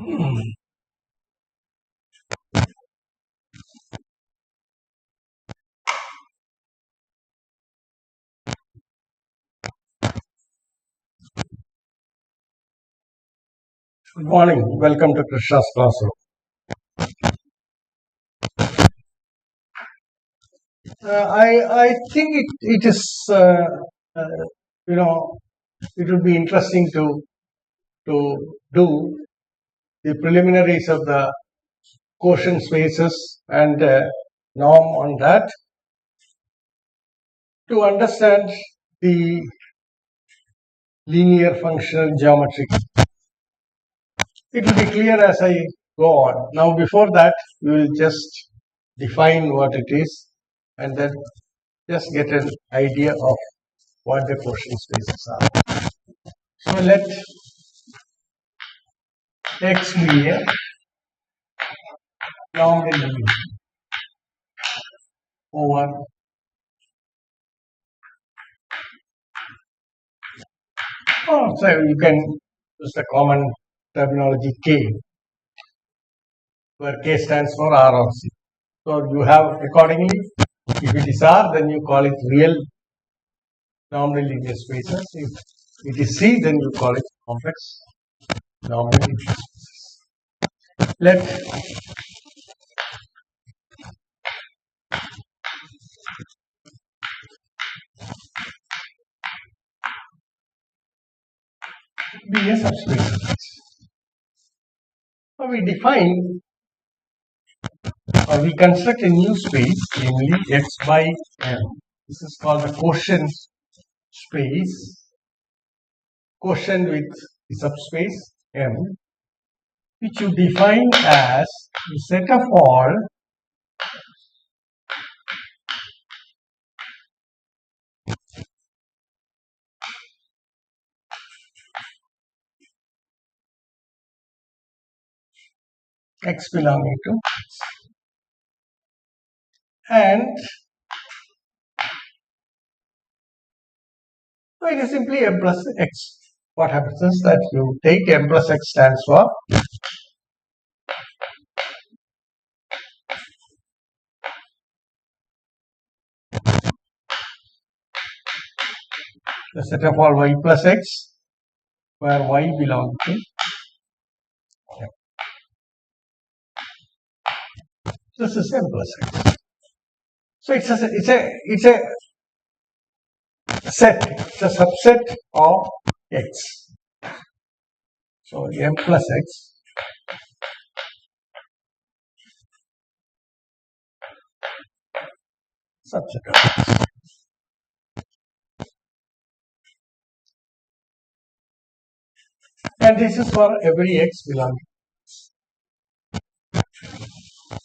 Good morning. Welcome to Krishna's classroom. I think it is uh, you know it would be interesting to do the preliminaries of the quotient spaces and norm on that to understand the linear functional geometry. It will be clear as I go on. Now, before that, we will just define what it is and then just get an idea of what the quotient spaces are. So let X be a normal limit over so you can use the common terminology K, where K stands for R or C. So you have accordingly, if it is R, then you call it real normal linear spaces. If it is C, then you call it complex normal linear spaces. Let be a subspace. So we define or we construct a new space, namely X by M. This is called the quotient space, quotient with the subspace M, which you define as the set of all X belonging to X. And so it is simply M plus X. What happens is that you take M plus X stands for the set of all Y plus X, where Y belongs to M. This is M plus X. So it's a set, it's a subset of X. So M plus X subset of X. And this is for every X belonging.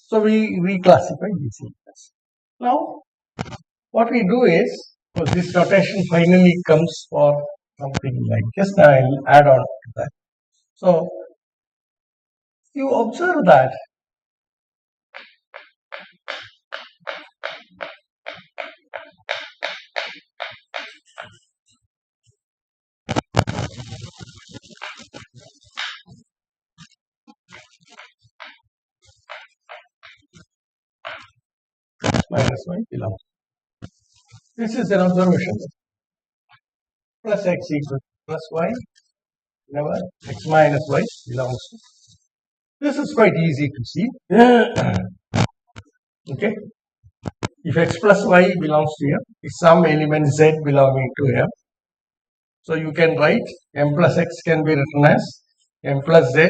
So we classify these elements. Now, what we do is, so this notation finally comes for something like this. Now I'll add on to that. So you observe that minus y belongs. This is an observation. Plus x equals plus y. Whenever x minus y belongs to. This is quite easy to see. Okay. If x plus y belongs to M, if some element z belonging to M, so you can write M plus x can be written as M plus z.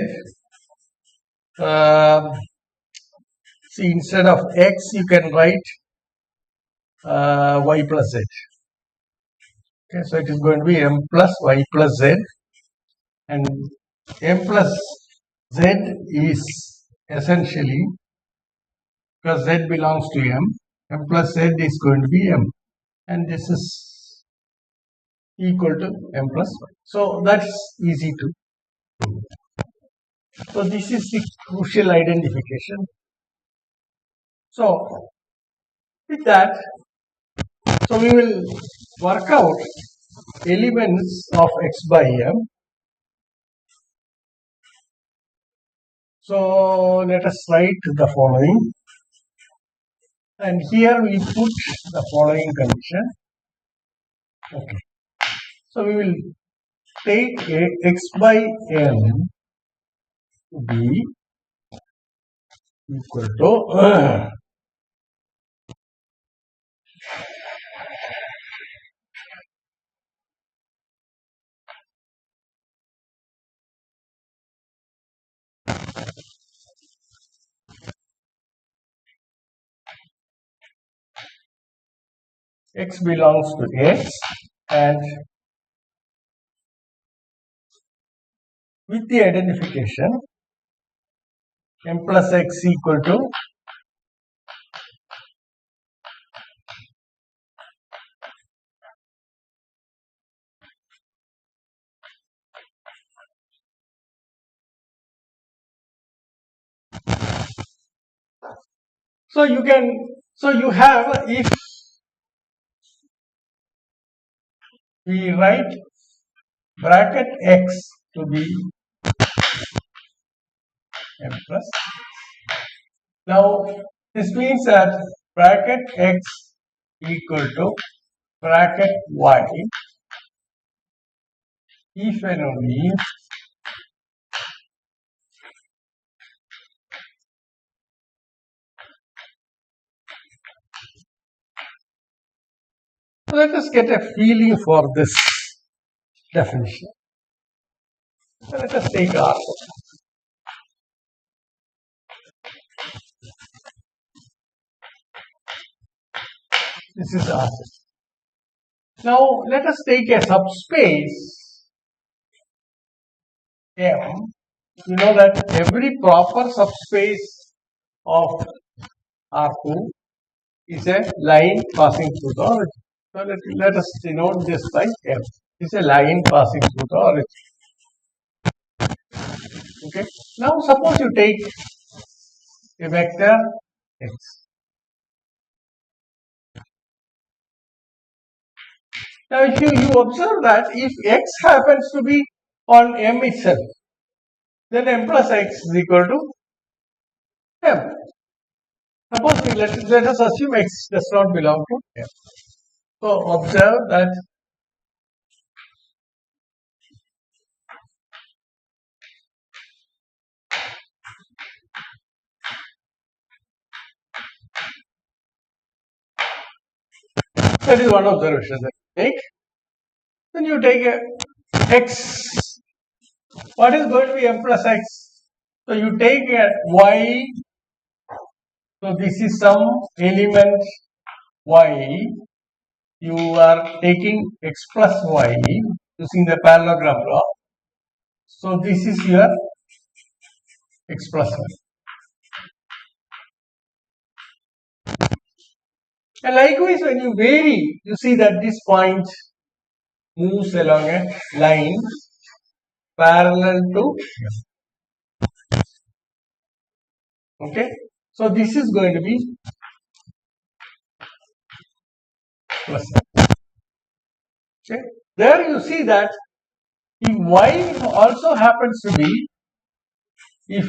See, instead of x, you can write y plus z. Okay, so it is going to be M plus y plus z, and M plus z is essentially, because z belongs to M plus z is going to be M, and this is equal to M plus y. So that's easy to do. So this is the crucial identification. So with that, so we will work out elements of x by M So let us write the following, and here we put the following condition. Okay. So we will take a x by m to be equal to x belongs to x, and with the identification m plus x equal to you have, if we write bracket x to be m plus. Now this means that bracket x equal to bracket y if and only let us get a feeling for this definition. Let us take R. This is R. Now let us take a subspace M. You know that every proper subspace of R2 is a line passing through the origin. So let us denote this by M. It's a line passing through the origin. Okay. Now suppose you take a vector x. Now if you observe that if x happens to be on M itself, then M plus x is equal to M. Suppose let us assume x does not belong to M. So observe that that is one observation that you take. Then you take a x. What is going to be M plus x? So you take a y. So this is some element y. You are taking x plus y using the parallelogram law. So this is your x plus y. And likewise, when you vary, you see that this point moves along a line parallel to f. Okay. So this is going to be plus f. Okay. There you see that if y also happens to be, if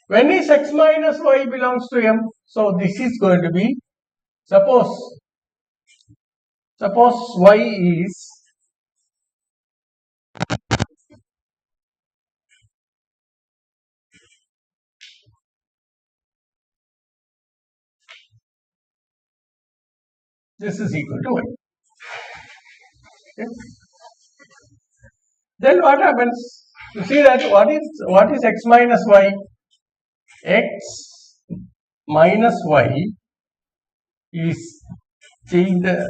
when is x minus y belongs to M, so this is going to be, suppose y is this is equal to y. Okay. Then what happens? You see that what is x minus y? X minus y is change the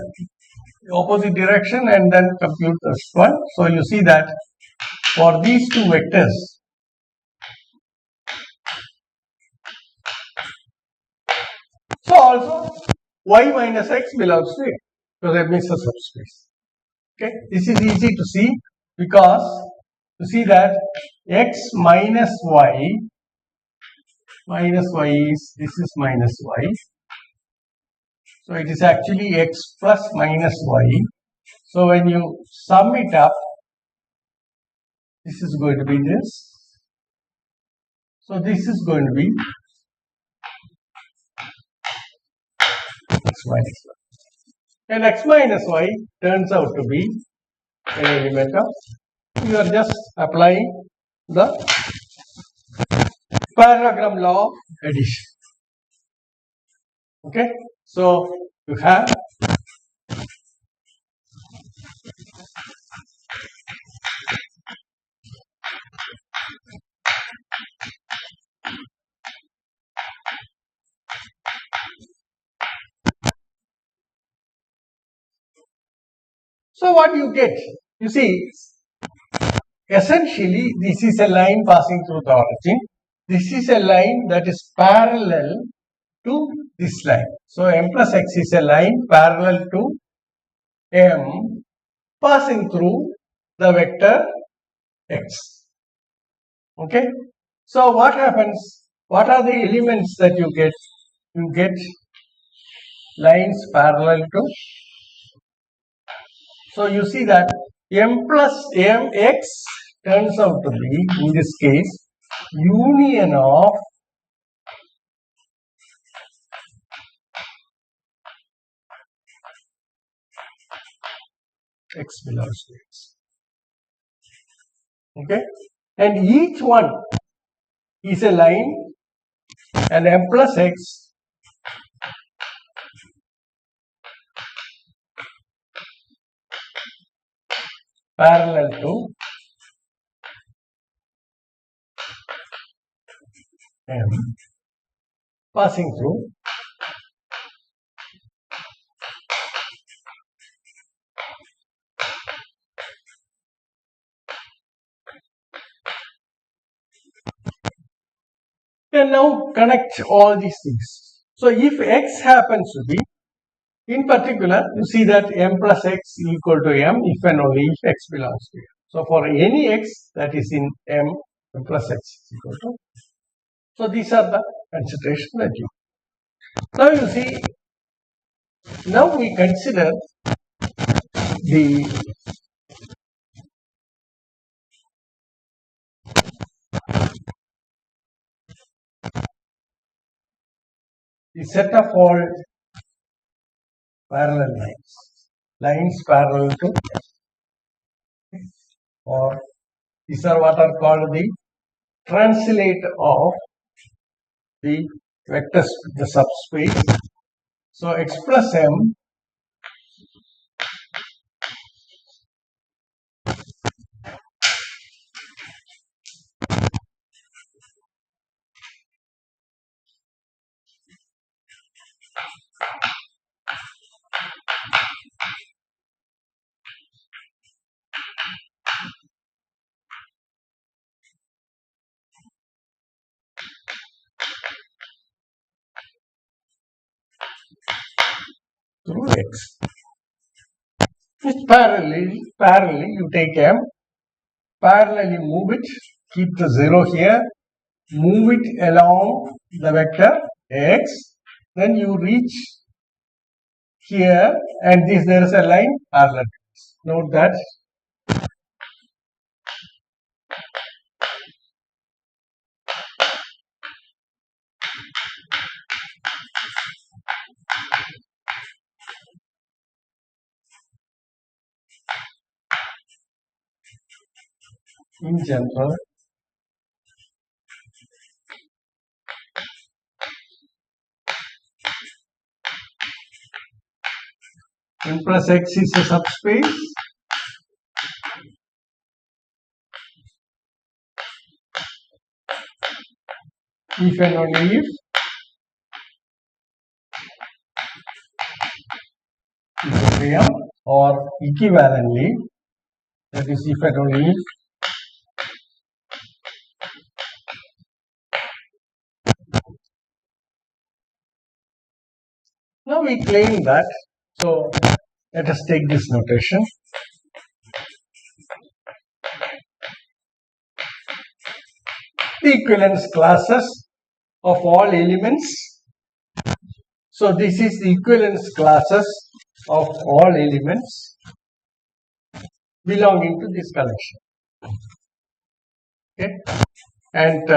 opposite direction and then compute this one. So you see that for these two vectors, so also y minus x belongs to it, so that means a subspace. Okay, this is easy to see because you see that x minus y is, this is minus y, so it is actually x plus minus y. So when you sum it up, This is going to be this. So this is going to be x minus y. And x minus y turns out to be an element of, you are just applying the parallelogram law of addition. Okay, so you have so what you get, you see, essentially this is a line passing through the origin. This is a line that is parallel to this line. So m plus x is a line parallel to m passing through the vector x. Okay. So what happens? What are the elements that you get? You get lines parallel to. So you see that m plus mx turns out to be, in this case, union of x belongs to x. Okay, and each one is a line, and m plus x parallel to m passing through can now connect all these things. So if x happens to be, in particular, you see that m plus x equal to m if and only if x belongs to m. So for any x that is in m plus x is equal to. So these are the considerations that you. Now you see, now we consider the set of all parallel lines parallel to, or these are what are called the translate of the vectors, the subspace. So x plus m through x. Which parallelly you take m, parallelly move it, keep the 0 here, move it along the vector x, then you reach here, and this there is a line parallel. Note that. In general, m plus x is a subspace if and only if equilibrium, or equivalently, that is if and only if now we claim that. So let us take this notation. The equivalence classes of all elements. So this is the equivalence classes of all elements belonging to this collection. Okay, and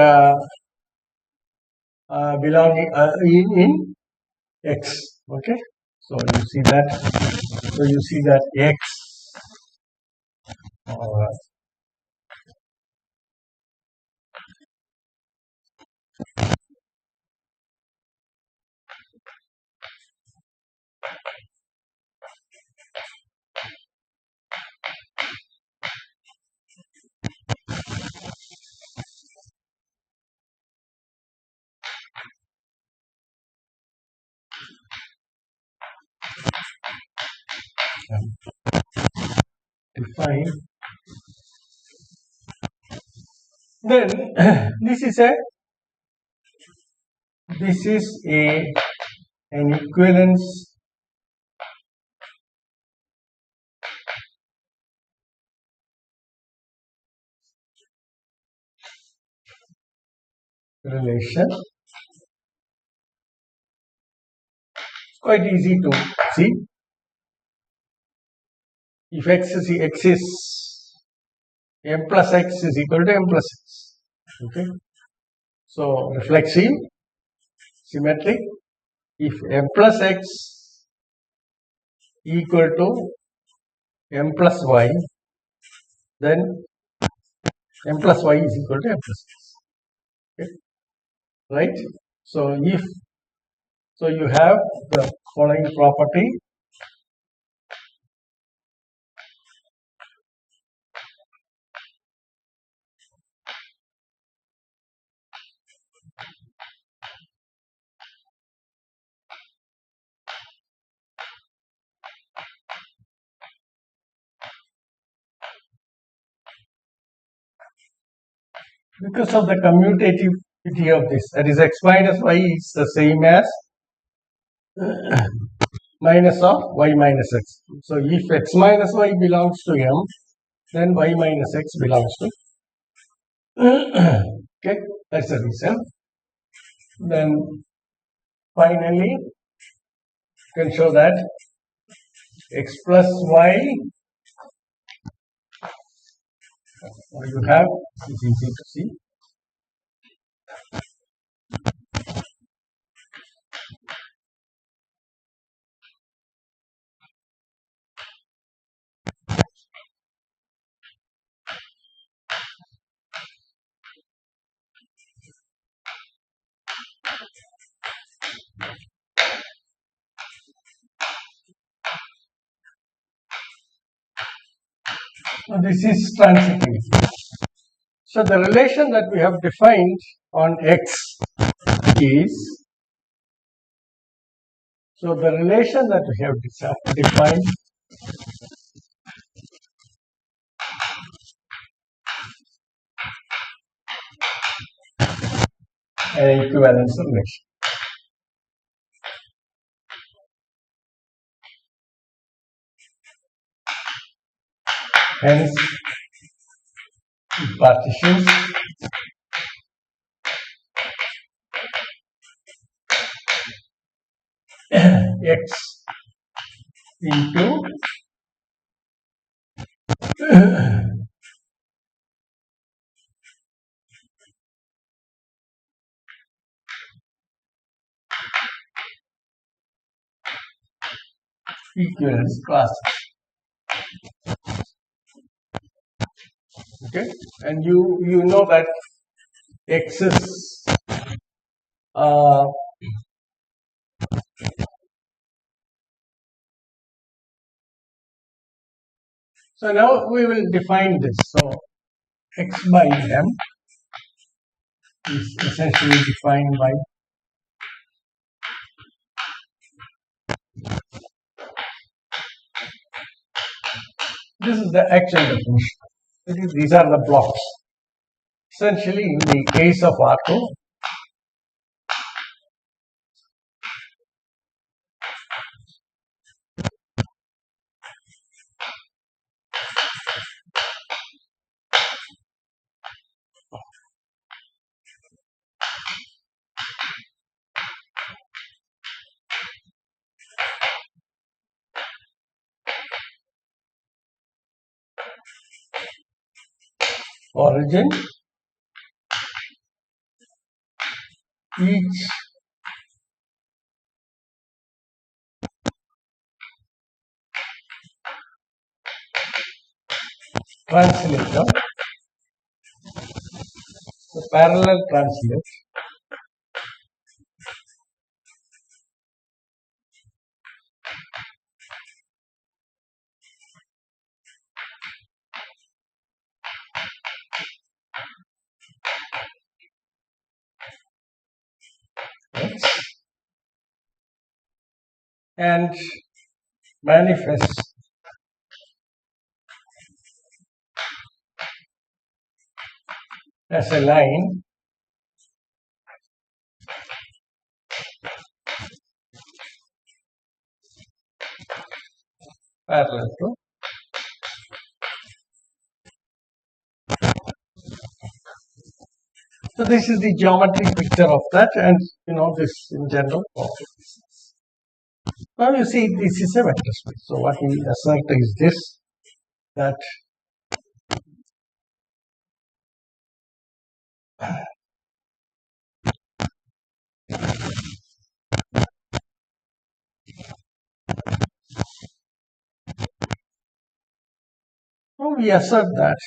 belonging in X. Okay, so you see that. So you see that X. Define. Then this is an equivalence relation. It's quite easy to see. If x is m plus x is equal to m plus x. Okay. So reflexive, symmetric. If m plus x equal to m plus y, then m plus y is equal to m plus x. Okay. Right? So you have the following property. Because of the commutativity of this, that is x minus y is the same as minus of y minus x. So if x minus y belongs to m, then y minus x belongs to okay, that's the reason. Then finally you can show that x plus y what you have is easy to see. So this is transitivity. So the relation that we have defined on x is, so the relation that we have defined an equivalence relation. Hence, it partitions x into equivalence classes. Okay, and you know that x is so now we will define this. So x by m is essentially defined by this is the actual definition. These are the blocks. Essentially, in the case of R2, origin each translator, the parallel translate and manifest as a line parallel to so this is the geometric picture of that, and this in general. Now you see this is a vector space. So what we assert is this, that we assert that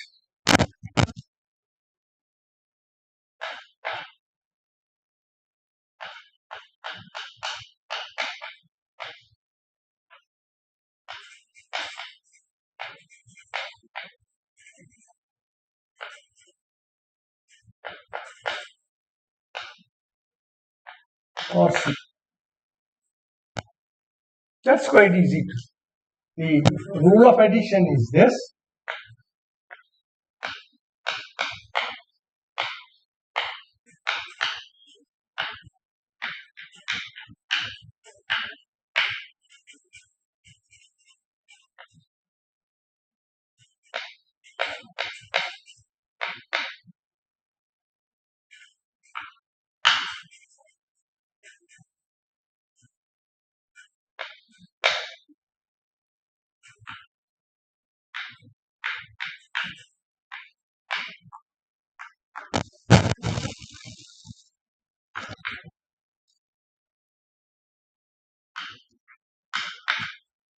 or C. That's quite easy. The rule of addition is this.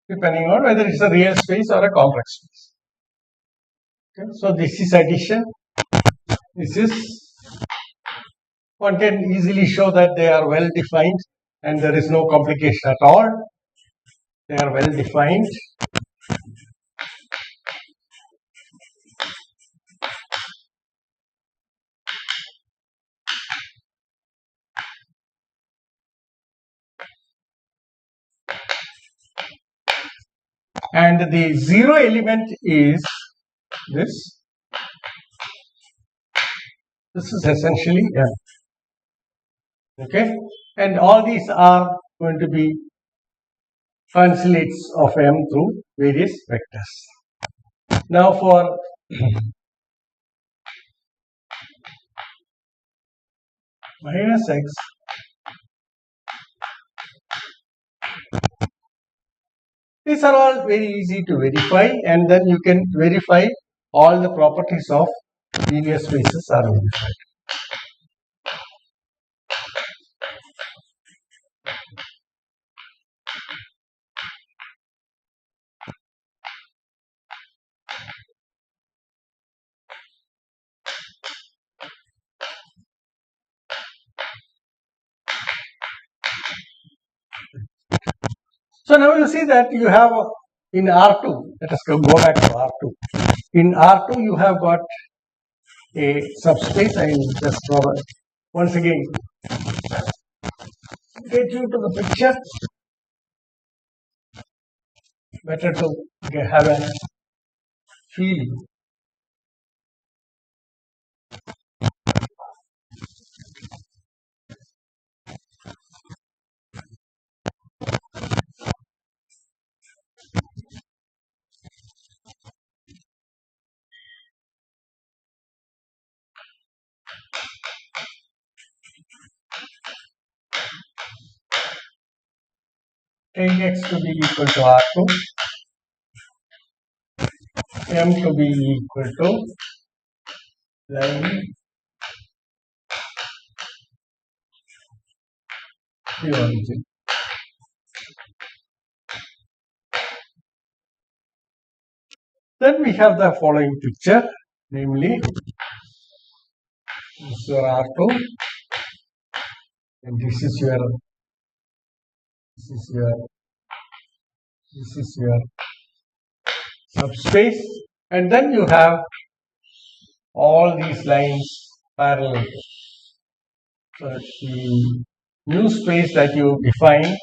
Depending on whether it's a real space or a complex space. Okay. So this is addition. This is, one can easily show that they are well defined and there is no complication at all. They are well defined. And the zero element is this. This is essentially M. Okay, and all these are going to be consolates of M through various vectors. Now for minus x, these are all very easy to verify, and then you can verify all the properties of linear spaces are verified. So now you see that you have in R2, let us go back to R2. In R2 you have got a subspace. I will just draw once again get you to the picture. Better to have a feeling. Take x to be equal to R2, M to be equal to line the origin. Then we have the following picture, namely this is your R2 and this is your subspace, and then you have all these lines parallel. So the new space that you define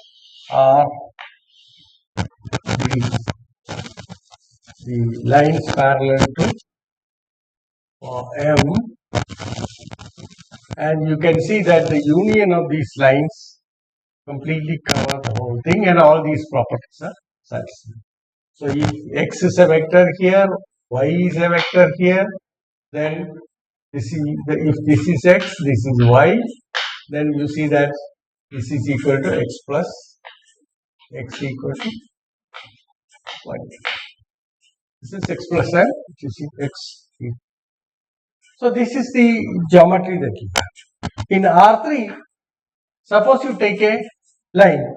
are the lines parallel to M, and you can see that the union of these lines completely cover the whole thing, and all these properties are satisfied. So if x is a vector here, y is a vector here, then if this is x, this is y, then you see that this is equal to x plus x equal to y. This is x plus m, which is x. So this is the geometry that you have. In R3, suppose you take a line.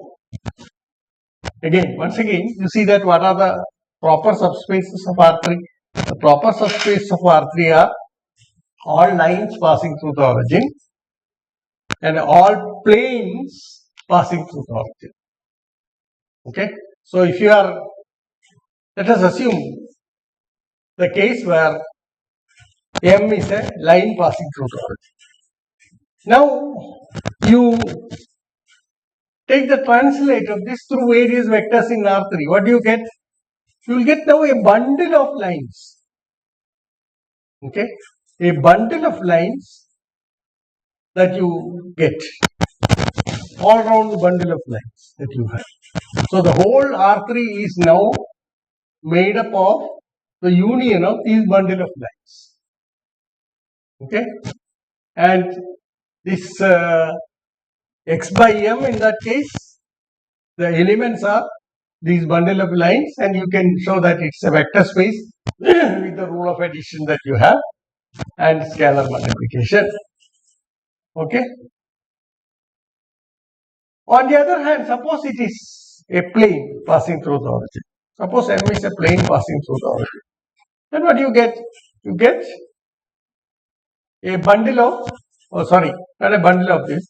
Once again, you see that what are the proper subspaces of R3? The proper subspace of R3 are all lines passing through the origin and all planes passing through the origin. Okay. So if you are, let us assume the case where M is a line passing through the origin. Now you take the translate of this through various vectors in R3. What do you get? You will get now a bundle of lines. Okay, a bundle of lines that you get, all round bundle of lines that you have. So the whole R3 is now made up of the union of these bundle of lines. Okay, and this x by m, in that case, the elements are these bundle of lines, and you can show that it's a vector space with the rule of addition that you have and scalar multiplication. Okay. On the other hand, suppose it is a plane passing through the origin. Suppose M is a plane passing through the origin. Then what do you get? You get a bundle of, not a bundle of this,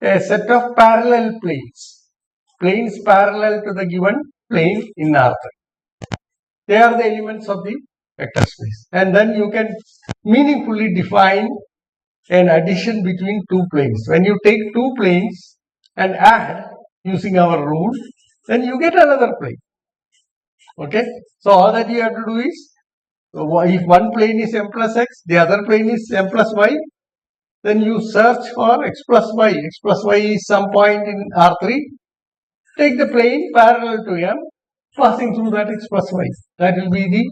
a set of parallel planes. Planes parallel to the given plane in R3. They are the elements of the vector space. And then you can meaningfully define an addition between two planes. When you take two planes and add using our rule, then you get another plane. Okay. So all that you have to do is, if one plane is m plus x, the other plane is m plus y, then you search for x plus y. X plus y is some point in R3. Take the plane parallel to m, passing through that x plus y. That will be the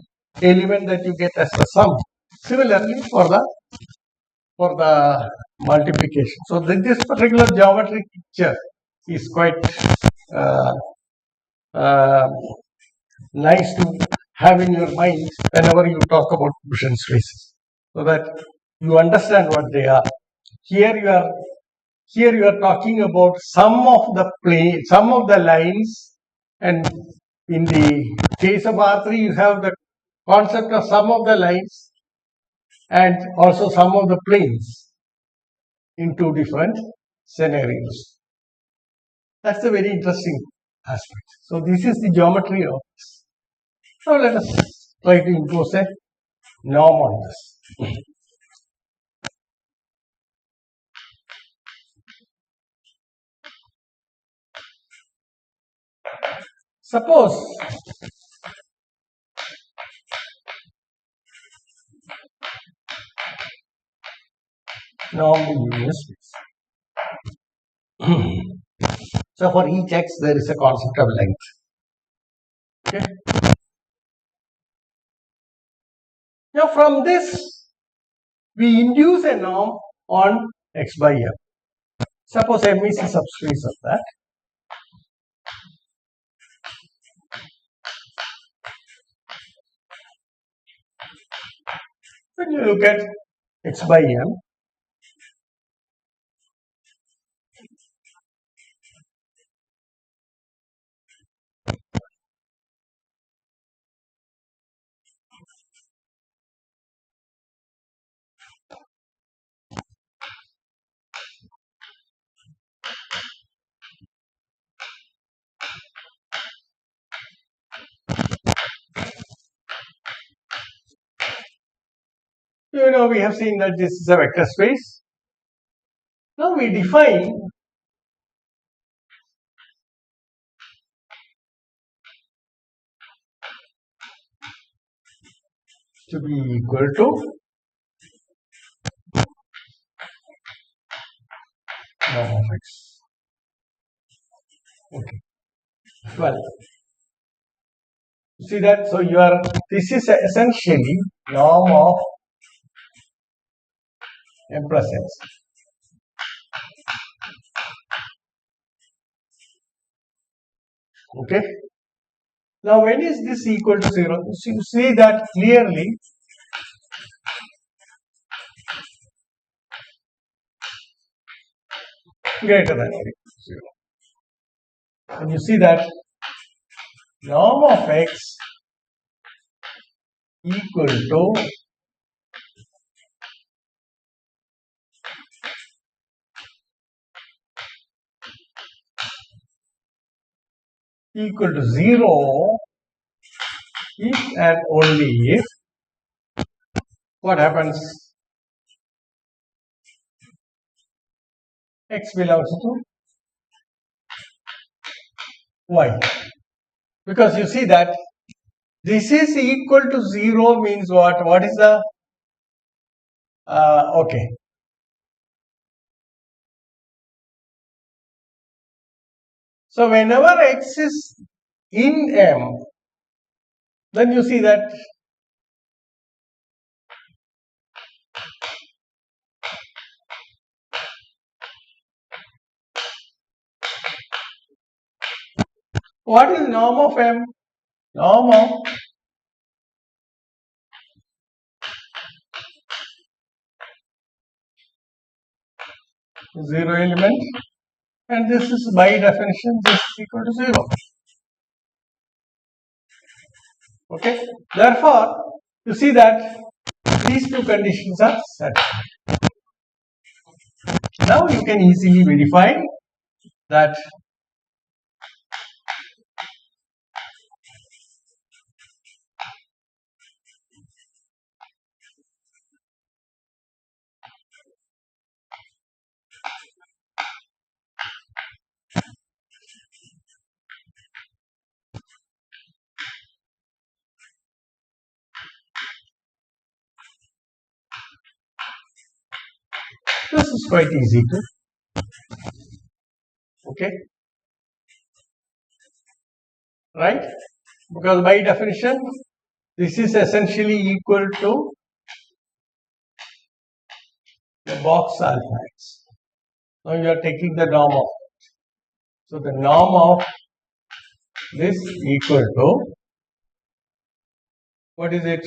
element that you get as the sum. Similarly, for the multiplication. So this particular geometric picture is quite nice to have in your mind whenever you talk about Quotient spaces, so that you understand what they are. Here you are talking about some of the lines, and in the case of R3 you have the concept of some of the lines and also some of the planes in two different scenarios. That's a very interesting aspect. So this is the geometry of this. Now let us try to impose a norm on this. Suppose norm the union space. So for each x there is a concept of length. Okay. Now from this we induce a norm on x by m. Suppose m is a subspace of that. When you look at x by m, We have seen that this is a vector space. Now we define to be equal to norm of x. Okay. Well, see that? So this is essentially norm of m plus x. Okay. Now, when is this equal to 0? You see that clearly. Greater than or equal to 0. And you see that norm of x equal to equal to 0 if and only if what happens? X belongs to y. Because you see that this is equal to 0 means what? What is the okay. So whenever x is in M, then you see that what is norm of M? Norm of zero element, and this is by definition this is equal to 0. Okay. Therefore, you see that these two conditions are satisfied. Now you can easily verify that this is quite easy to, okay, right? Because by definition, this is essentially equal to the box alpha x. Now you are taking the norm of. So the norm of this equal to, what is it?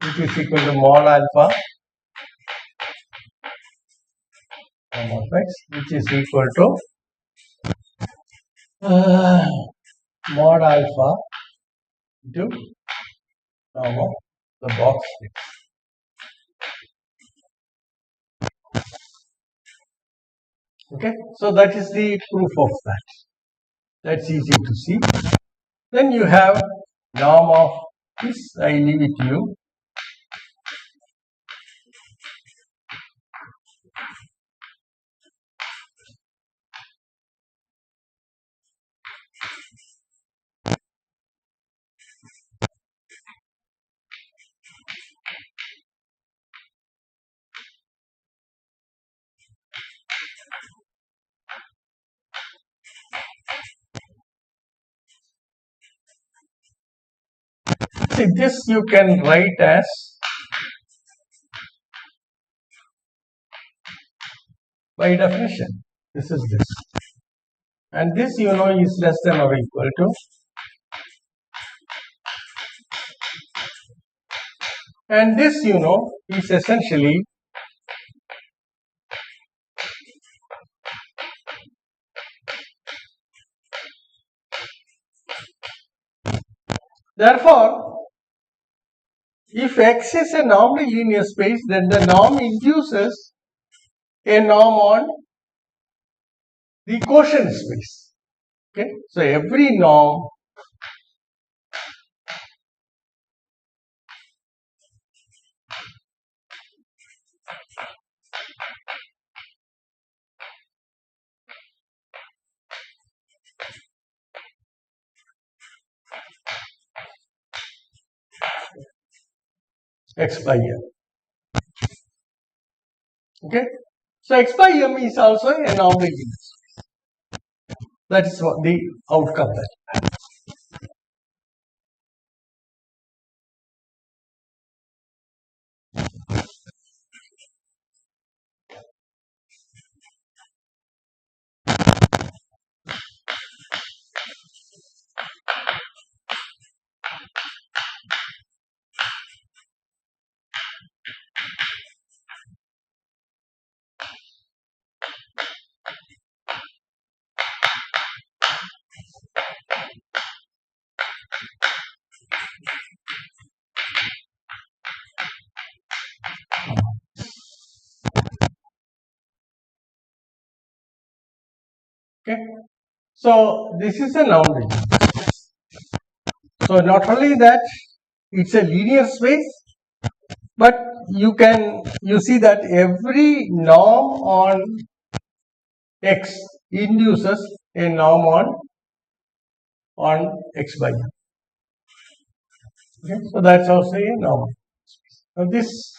It is equal to mod alpha norm of x, which is equal to mod alpha into norm of the box x. Okay, so that is the proof of that. That's easy to see. Then you have norm of this, I leave it to you. See, this you can write as by definition. This is this. And this is less than or equal to. And this is essentially therefore, if X is a normally linear space, then the norm induces a norm on the quotient space. Okay, so every norm x by m. Okay, so x by m is also a non-linear space. That is what the outcome that. Okay, so this is a non-linear. So not only that, it's a linear space, but you see that every norm on x induces a norm on x by m. Okay, so that's also a norm. Now this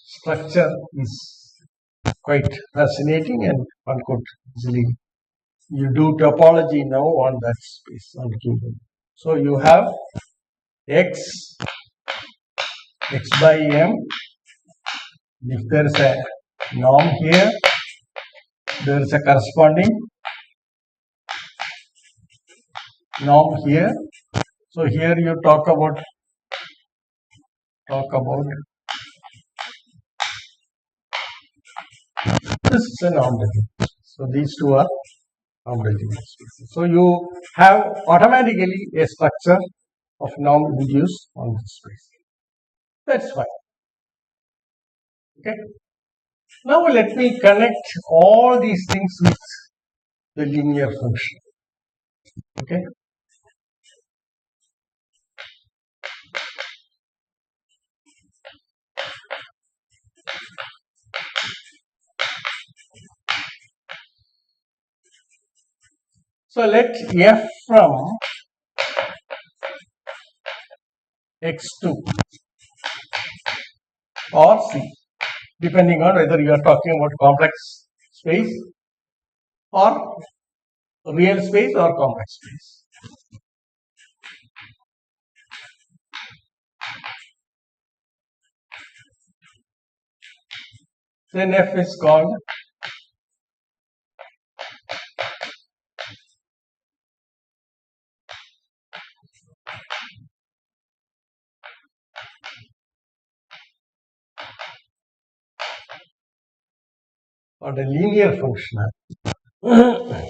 structure is quite fascinating, and one could easily you do topology now on that space on Q. So you have x by m. If there is a norm here, there is a corresponding norm here. So here you talk about this is a non-linear. So these two are non-linear spaces. So you have automatically a structure of norm induced on this space. That's fine. Okay. Now let me connect all these things with the linear function. Okay. So let f from x2 or c, depending on whether you are talking about complex space or real space or complex space. Then f is called or the linear function. Alright.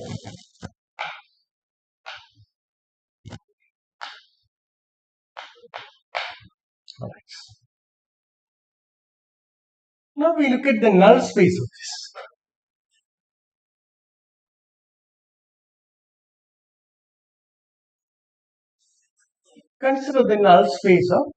Now we look at the null space of this. Consider the null space of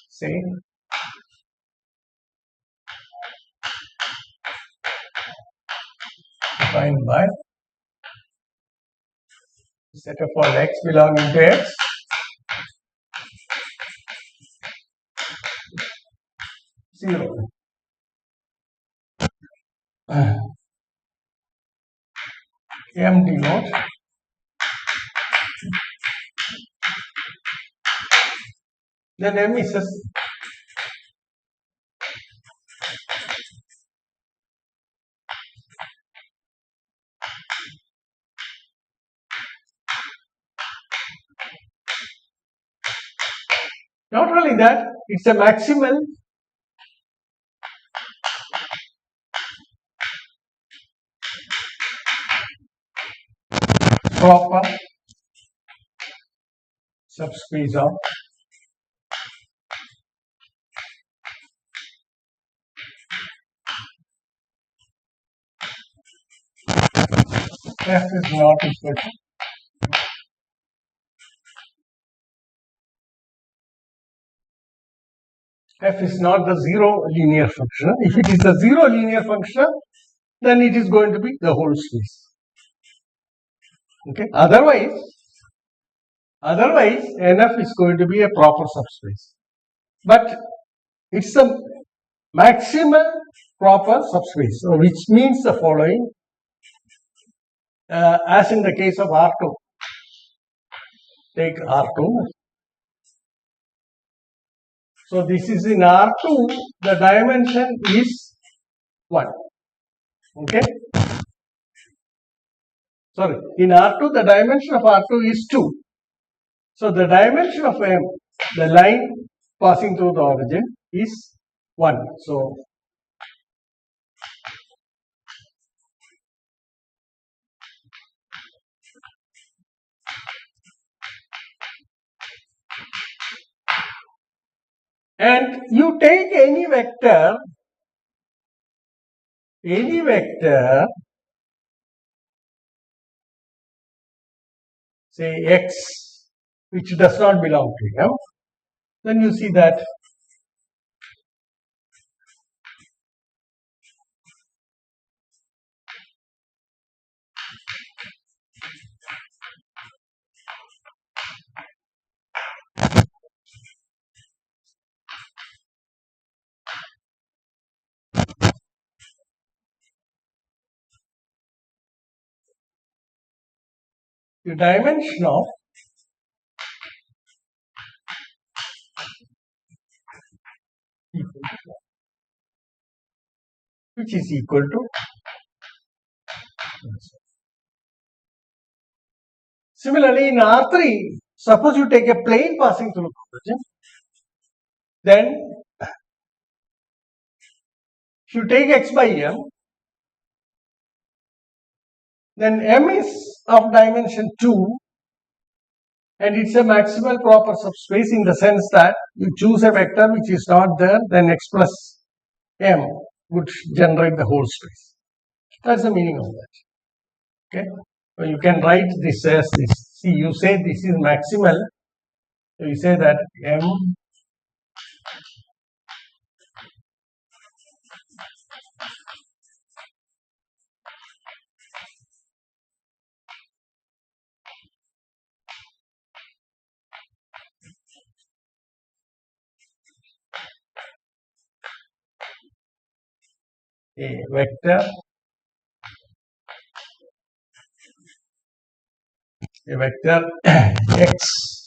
say defined by set of all x belonging to x zero. M denote then M is a not only that, it's a maximal proper subspace of f is not equal to f is not the zero linear function. If it is the zero linear function, then it is going to be the whole space. Okay. Otherwise, NF is going to be a proper subspace. But it's a maximal proper subspace, so which means the following, as in the case of R2. Take R2. So this is in R2, the dimension is 1. Okay. Sorry, in R2, the dimension of R2 is 2. So the dimension of M, the line passing through the origin, is 1. So and you take any vector, say x, which does not belong to M, then you see that the dimension of which is equal to. Similarly, in R3, suppose you take a plane passing through the origin, then if you take x by M, then M is of dimension 2, and it's a maximal proper subspace in the sense that you choose a vector which is not there, then x plus M would generate the whole space. That's the meaning of that. Okay, so you can write this as this. See, you say this is maximal, so you say that M a vector x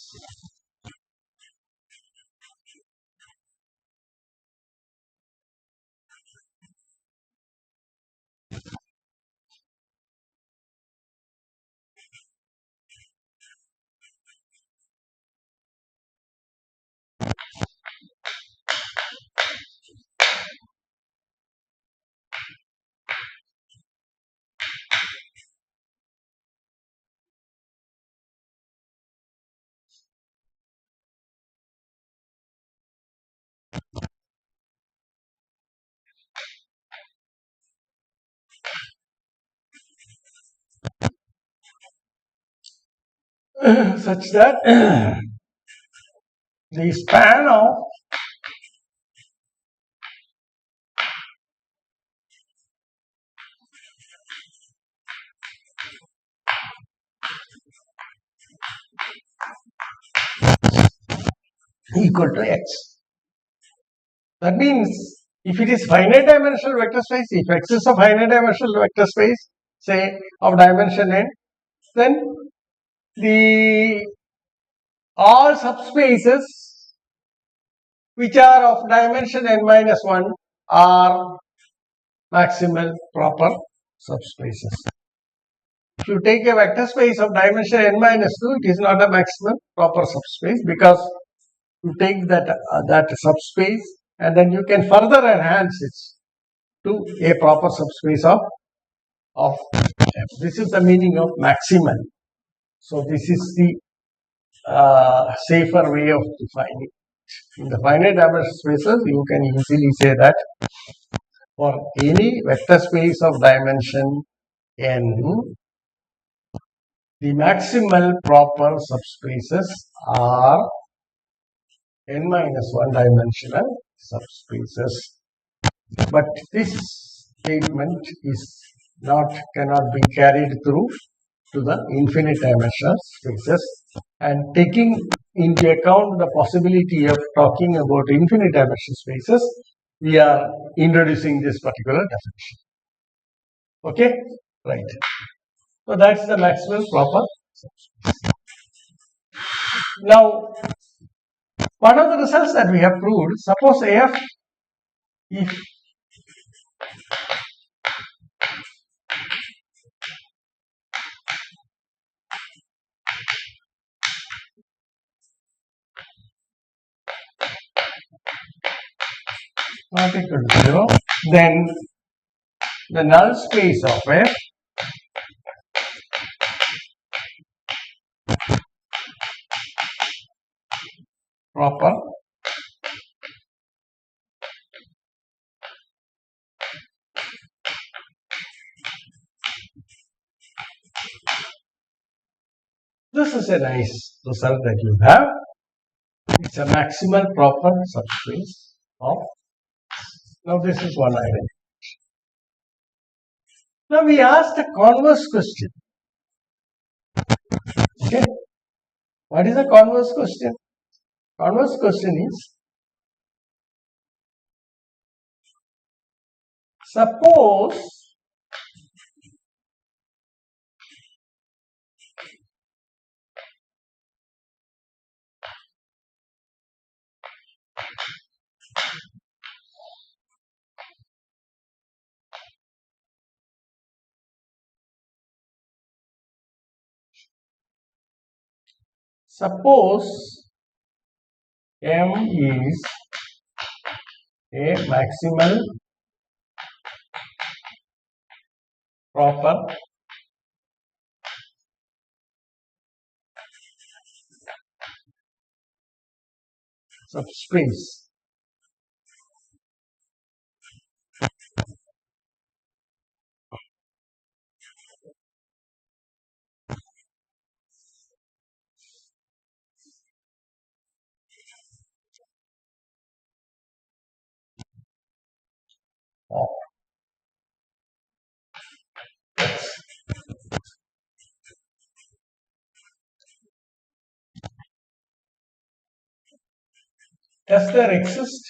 such that the span of equal to x. That means if it is finite dimensional vector space, if x is a finite dimensional vector space, say of dimension n, then the all subspaces which are of dimension n minus 1 are maximal proper subspaces. If you take a vector space of dimension n minus 2, it is not a maximal proper subspace, because you take that subspace and then you can further enhance it to a proper subspace of F. This is the meaning of maximal. So this is the safer way of defining it. In the finite dimensional spaces, you can easily say that for any vector space of dimension n, the maximal proper subspaces are n minus 1 dimensional subspaces. But this statement cannot be carried through to the infinite dimensional spaces, and taking into account the possibility of talking about infinite dimensional spaces, we are introducing this particular definition. Okay, right. So that's the Maxwell proper subspace. Now, one of the results that we have proved, suppose F, if not equal to 0, then the null space of F proper this is a nice result that you have. It's a maximal proper subspace of. Now this is one identity. Now we asked a converse question. Okay. What is the converse question? Converse question is, suppose M is a maximal proper subspace of does there exist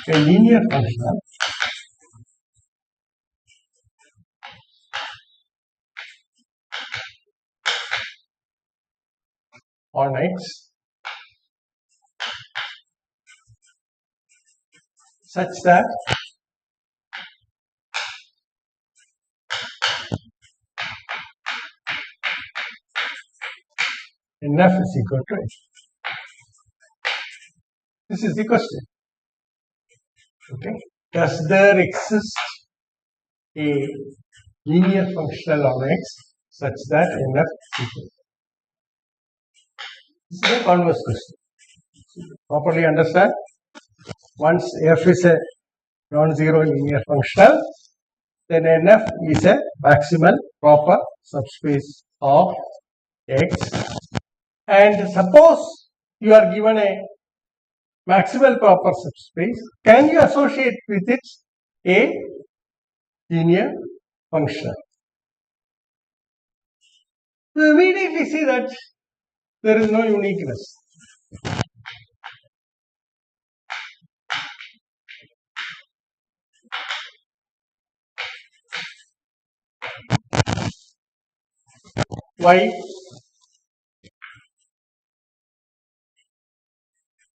a linear function on X such that NF is equal to X? This is the question. Okay. Does there exist a linear functional on X such that NF is equal? This is a converse question. Properly understand? Once F is a non-zero linear functional, then NF is a maximal proper subspace of X. And suppose you are given a maximal proper subspace, can you associate with it a linear function? You immediately see that there is no uniqueness. Why?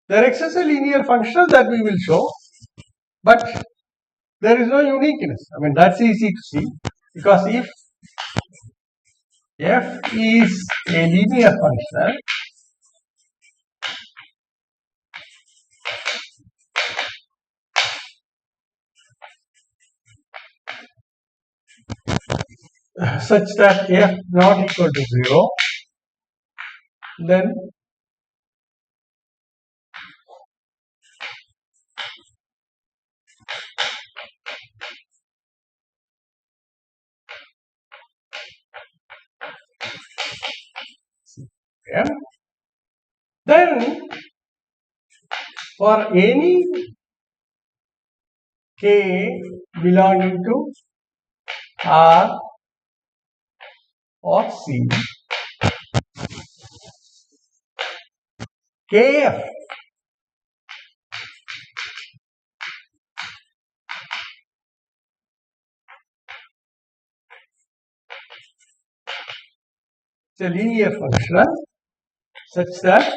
There exists a linear function that we will show, but there is no uniqueness. I mean, that's easy to see, because if F is a linear function, such that F not equal to 0, then M Then for any k belonging to R or C, kf is a linear function such that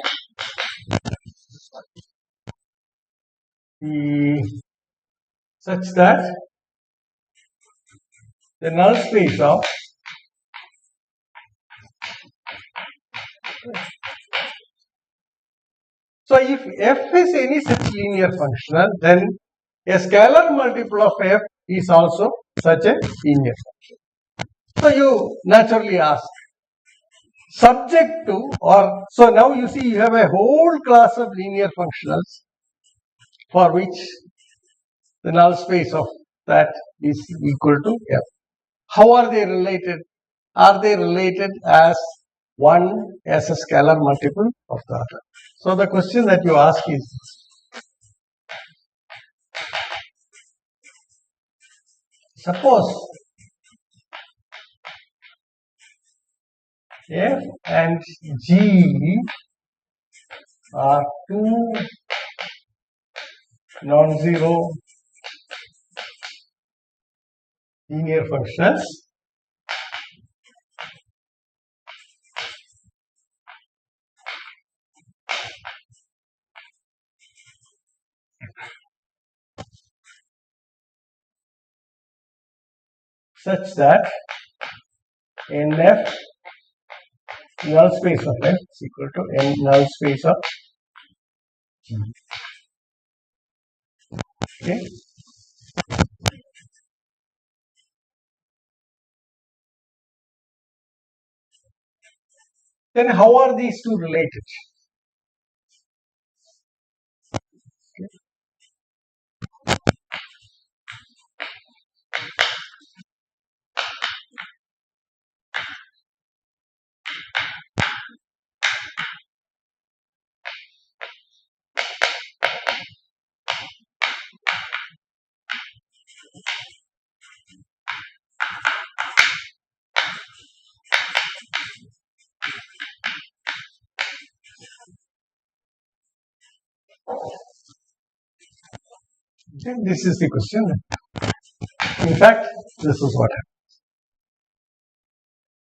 the null space of so if f is any such linear functional, then a scalar multiple of f is also such a linear function. So you naturally ask, subject to, or so now you see you have a whole class of linear functionals for which the null space of that is equal to f. How are they related? Are they related as one as a scalar multiple of the other? So the question that you ask is, suppose f and g are two non-zero linear functions such that nf null space of f is equal to n null space of g. Okay. Then how are these two related? Then this is the question. In fact, this is what happened.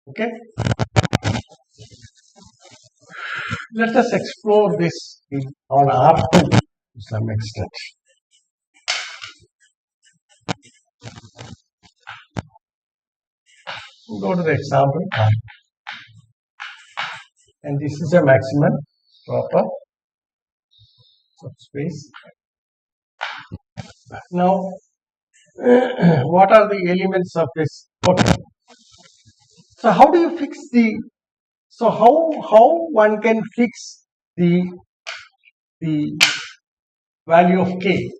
Okay. Let us explore this on R2 to some extent. Go to the example R. And this is a maximum proper subspace. Now, what are the elements of this? Okay. So how do you fix the? So how one can fix the value of k?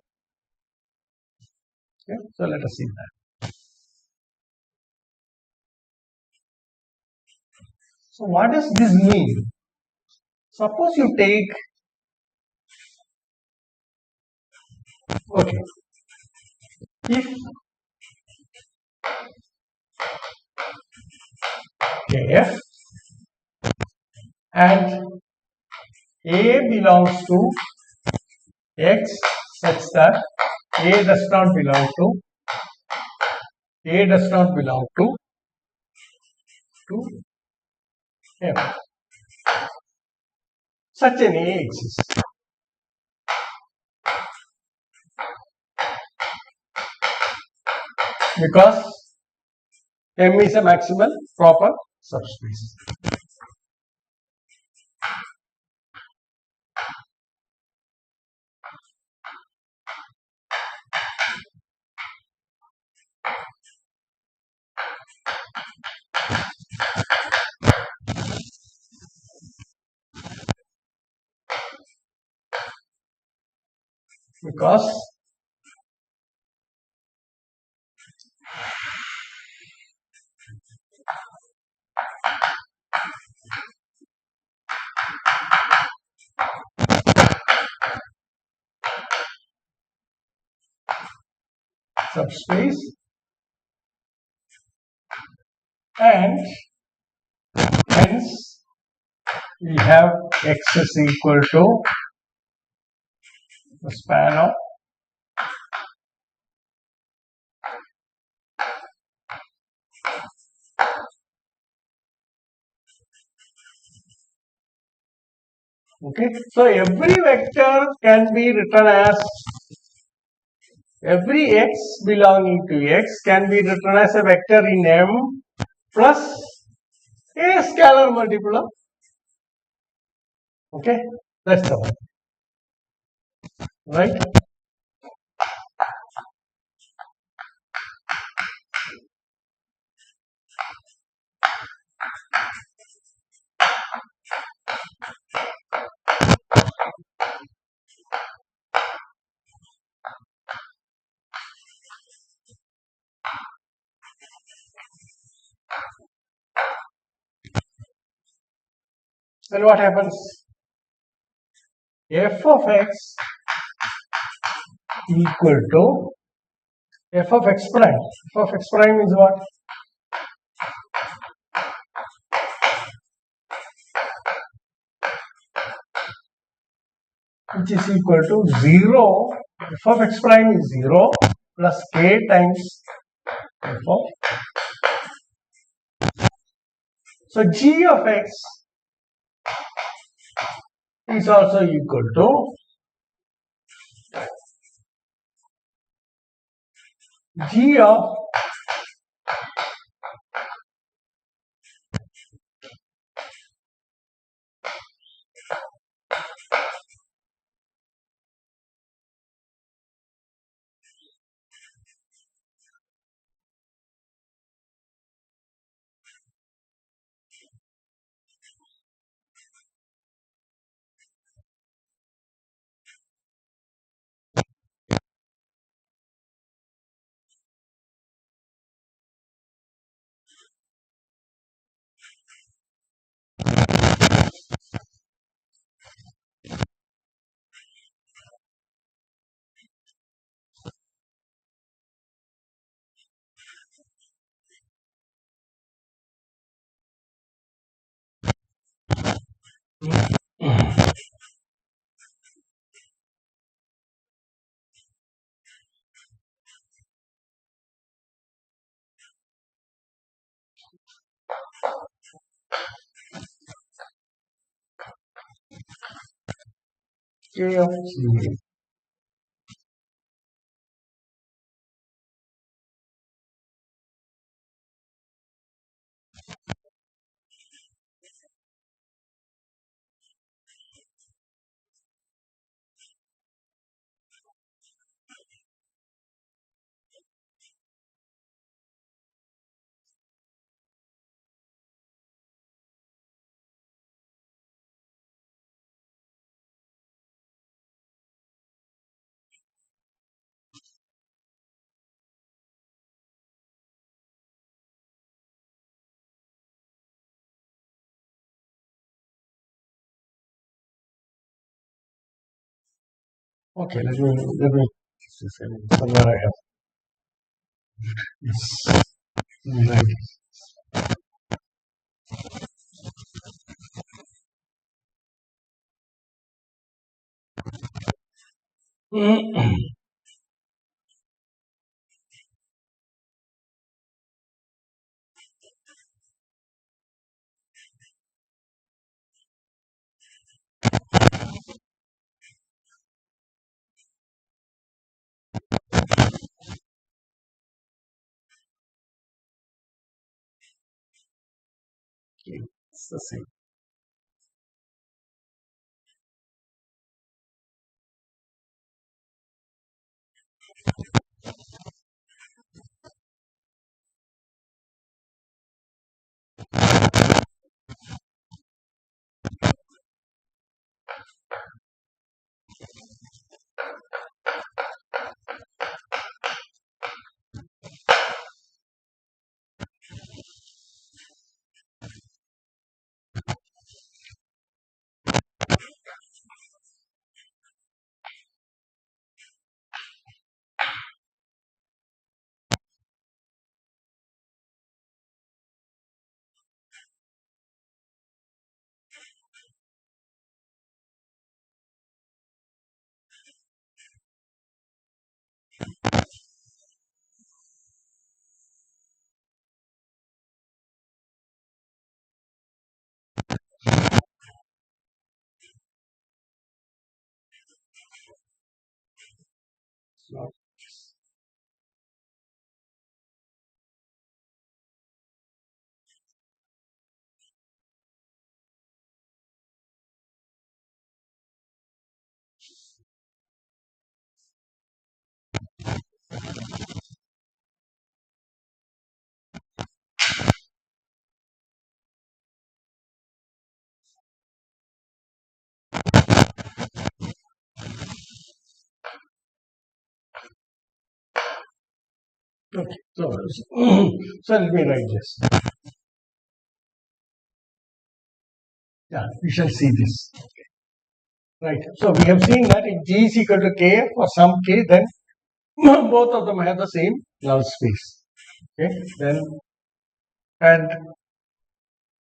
Okay. So let us see that. So what does this mean? Suppose you take if kf and a belongs to x such that a does not belong to f. Such an a exists. Because M is a maximal proper subspace. Because subspace, and hence we have X is equal to the span of okay. So every vector can be written as every x belonging to x can be written as a vector in M plus a scalar multiple of okay. That's the one, right? Then what happens? F of x equal to f of x prime. F of x prime is what? Which is equal to 0. F of x prime is 0 plus k times f of. So g of x is also equal to g of k of g. Okay, let me somewhere I have yes. Right. Okay, it's the same. not. Okay, so let me write this. Yeah, we shall see this. Right. So we have seen that if G is equal to K for some K, then both of them have the same null space. Okay. Then and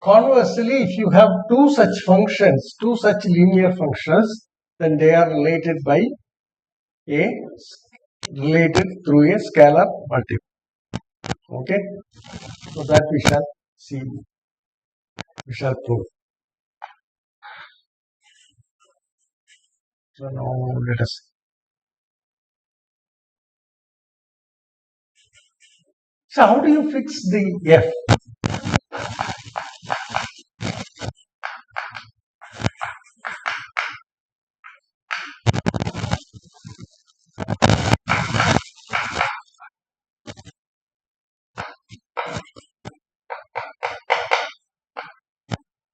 conversely, if you have two such functions, two such linear functions, then they are related by a related through a scalar multiple. Okay. So that we shall see. We shall prove. So now let us. So how do you fix the F?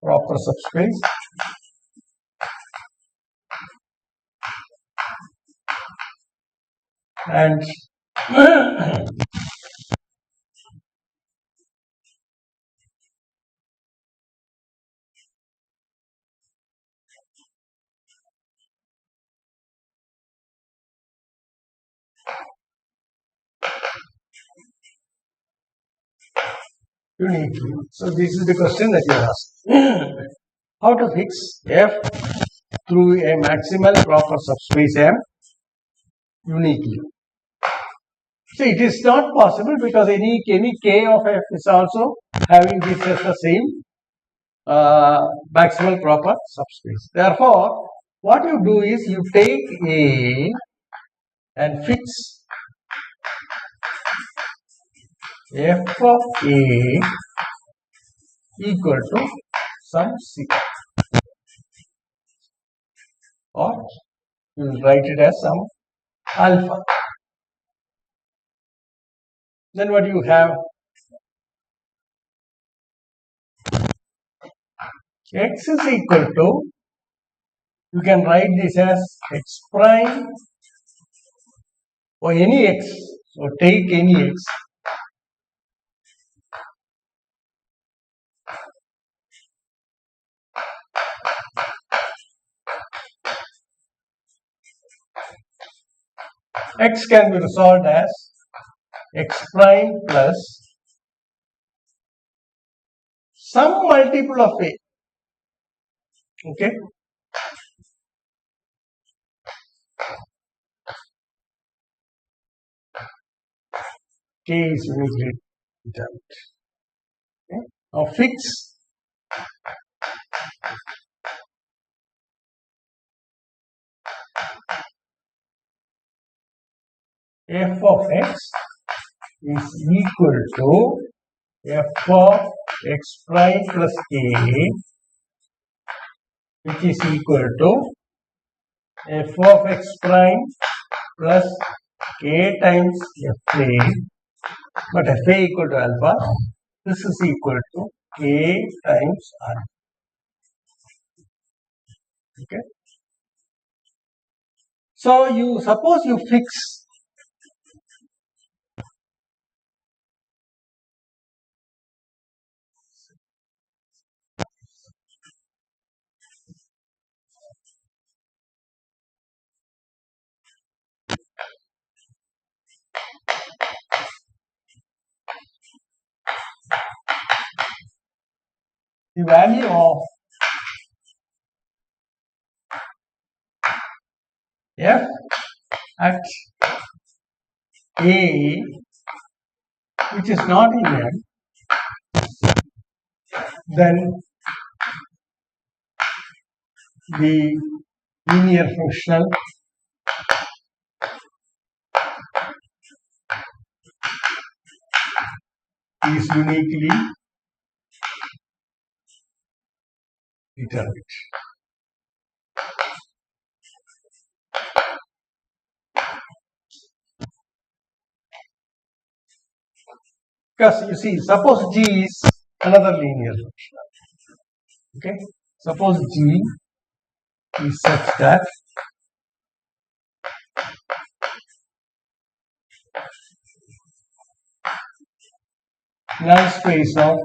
Proper subspace. And uniquely. So this is the question that you asked. How to fix F through a maximal proper subspace M uniquely? So it is not possible because any K of F is also having this as the same maximal proper subspace. Therefore, what you do is you take A and fix F of A equal to some C, or you will write it as some alpha. Then what you have? X is equal to, you can write this as x prime or any x. So take any x. X can be resolved as x prime plus some multiple of A. Okay. K is uniquely determined. Okay. Now fix f of x is equal to f of x prime plus A, which is equal to f of x prime plus K times Fa, but Fa equal to alpha. This is equal to K times alpha. Okay. So you suppose you fix the value of f at A, which is not in M, then the linear functional is uniquely determined. Because you see, suppose G is another linear function. Okay, suppose G is such that null space of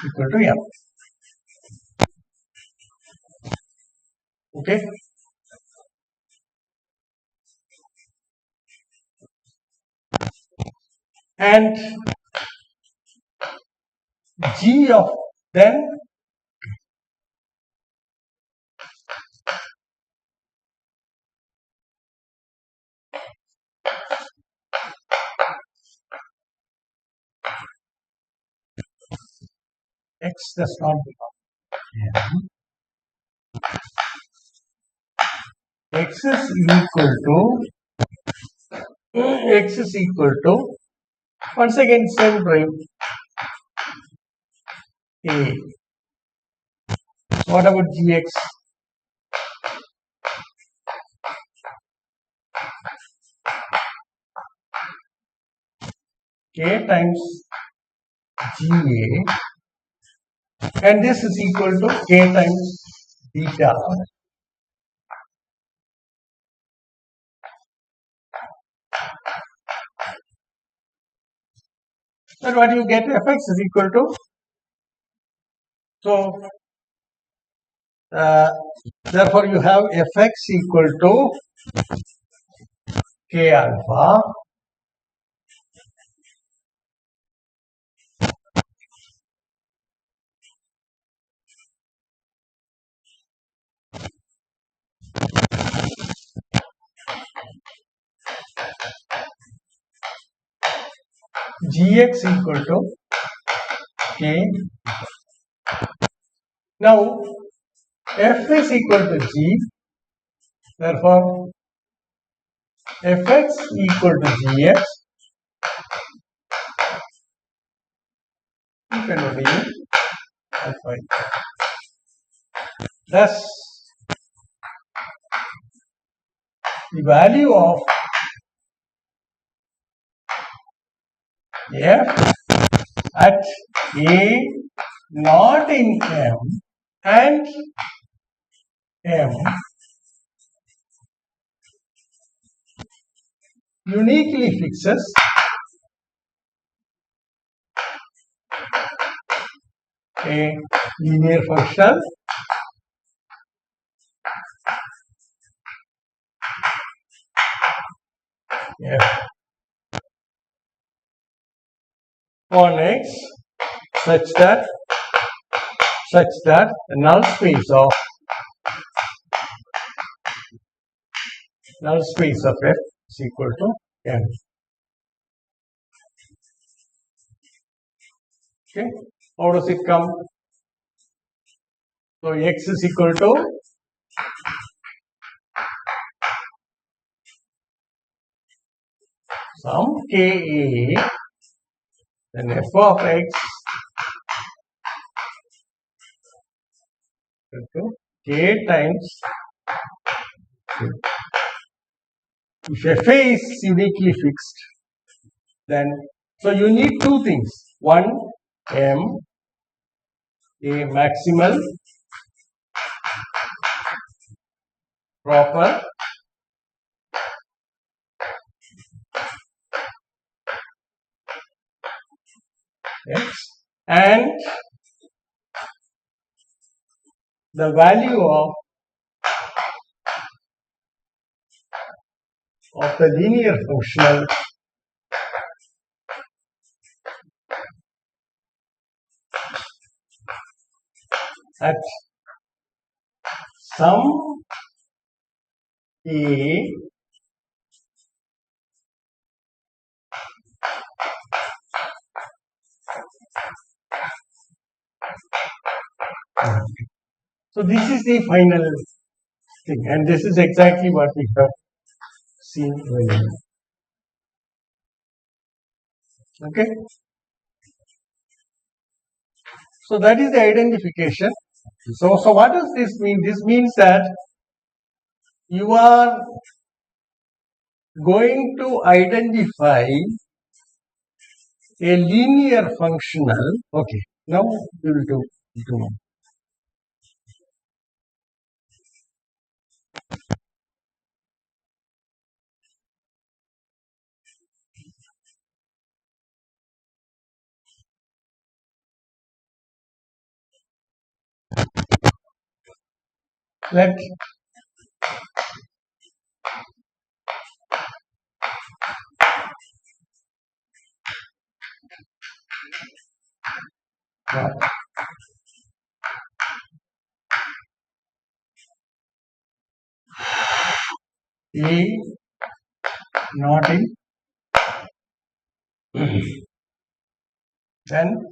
equal to M. Okay, and G of then X does not belong. X is equal to once again same prime A. What about Gx? K times Ga, and this is equal to K times beta. Then what you get? Fx is equal to, so therefore you have Fx equal to K alpha Gx equal to K. Now F is equal to G, therefore Fx equal to Gx, you can only alpha. Thus, the value of F at A not in M and M uniquely fixes a linear function F on X such that the null space of F is equal to M. Okay, how does it come? So X is equal to some Ka, then F of X equal to K times. If Fa is uniquely fixed, then so you need two things. One, M, a maximal proper X, and the value of the linear functional at some A so this is the final thing, and this is exactly what we have seen earlier. Okay. So that is the identification. So what does this mean? This means that you are going to identify a linear functional. Okay. Now we will do. Let A not in, then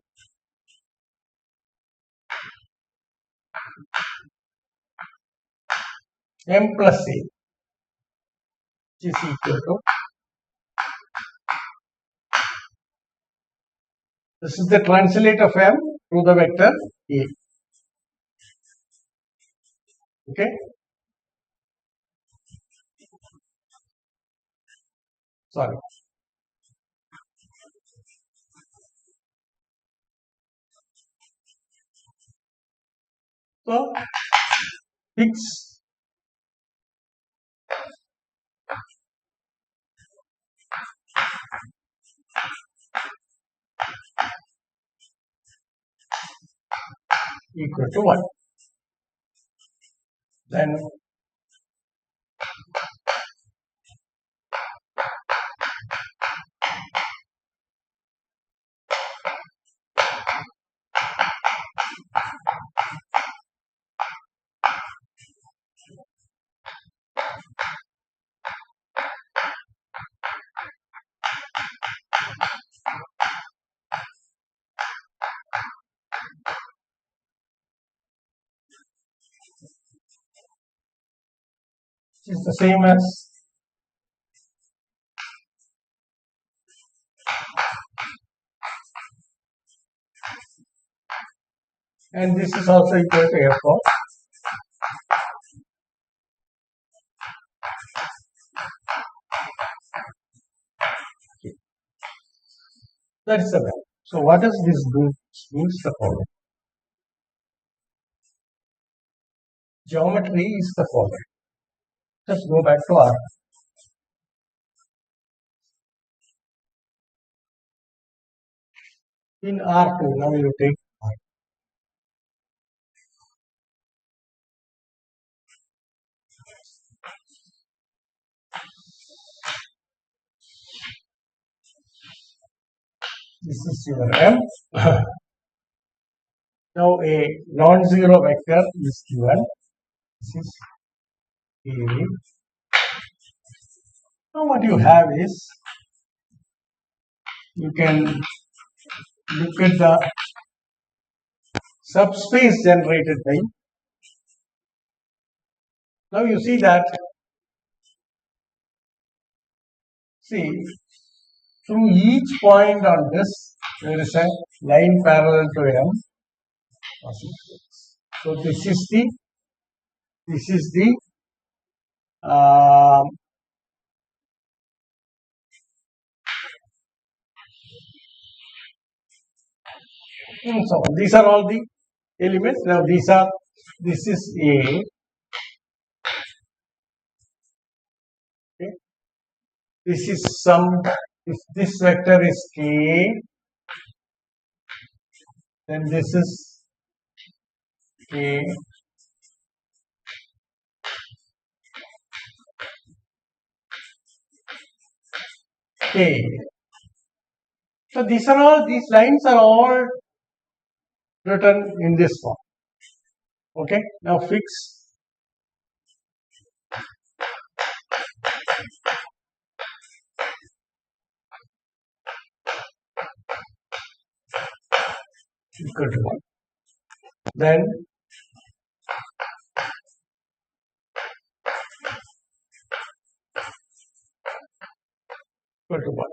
M plus A, which is equal to, this is the translate of M to the vector A. Okay. Sorry. So fix equal to 1. Then it is the same as and this is also equal to F of K. That is the value. So what does this do? It means the following. Geometry is the following. Just go back to R. In R2, now you take R. This is your M. Now a non-zero vector is given. This is A. Now what you have is, you can look at the subspace generated by. Now you see that, see, through each point on this, there is a line parallel to M. So this is the so these are all the elements. Now this is A. Okay. This is if this vector is K, then this is K. K. So these lines are all written in this form. Okay. Now fix equal to 1. Then equal to 1.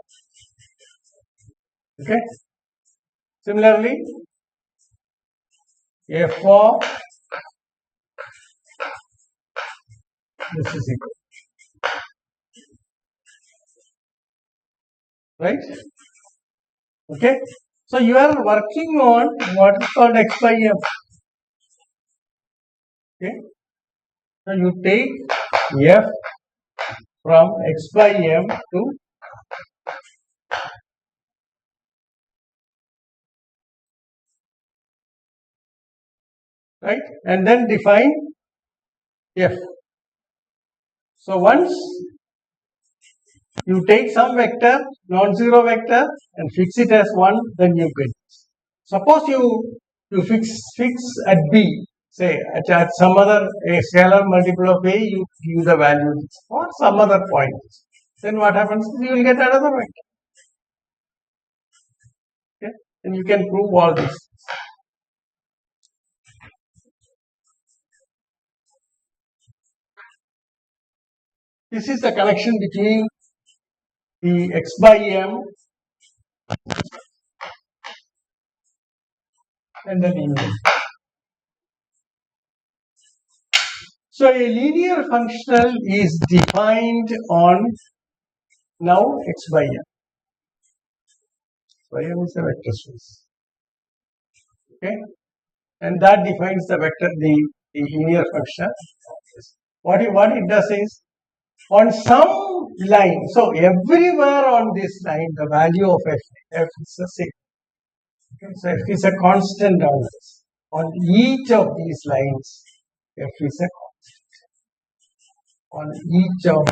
Okay. Similarly, f of this is equal, right? Okay. So you are working on what is called x by m. Okay. So you take f from x by m to right, and then define f. So once you take some vector, non-zero vector, and fix it as 1, then you get. Suppose you fix at b, say at some other a scalar multiple of a, you give the value or some other point. Then what happens? You will get another vector. Okay, and you can prove all this. This is the connection between the x by m and the linear. So a linear functional is defined on now x by m. By m is a vector space. Okay, and that defines the vector, the linear function. What it does is on some line. So everywhere on this line, the value of f is the same. Okay, so f is a constant on this. On each of these lines, f is a constant. On each of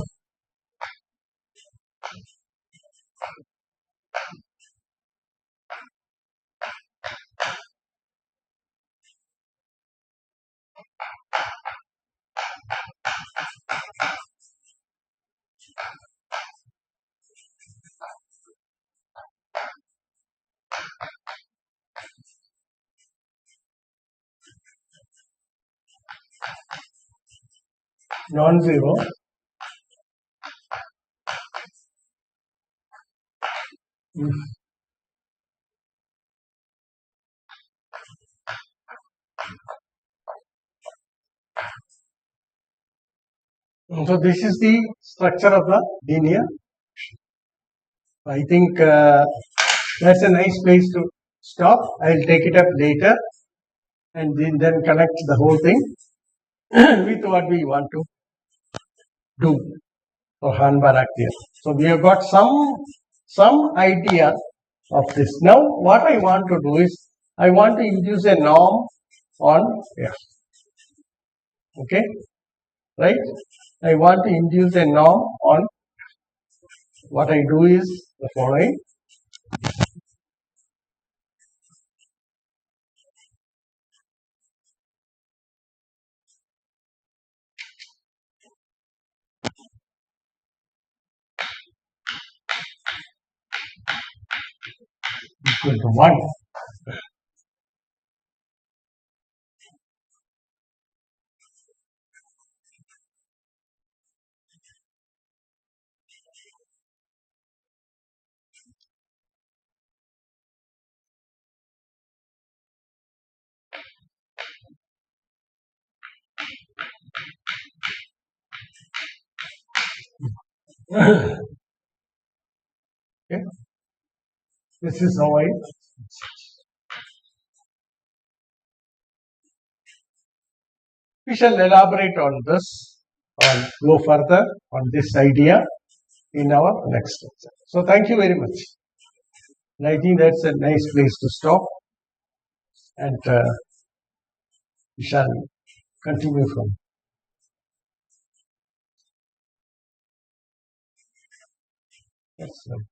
non-zero, so this is the structure of the linear. I think that's a nice place to stop. I'll take it up later and then connect the whole thing with what we want to do for Banach theorem. So we have got some idea of this. Now what I want to do is I want to induce a norm on f. Okay, right? I want to induce a norm on. What I do is the following. Equal to 1. Okay. This is how I. We shall elaborate on this or go further on this idea in our next lecture. So thank you very much. And I think that's a nice place to stop, and we shall continue from. That's right.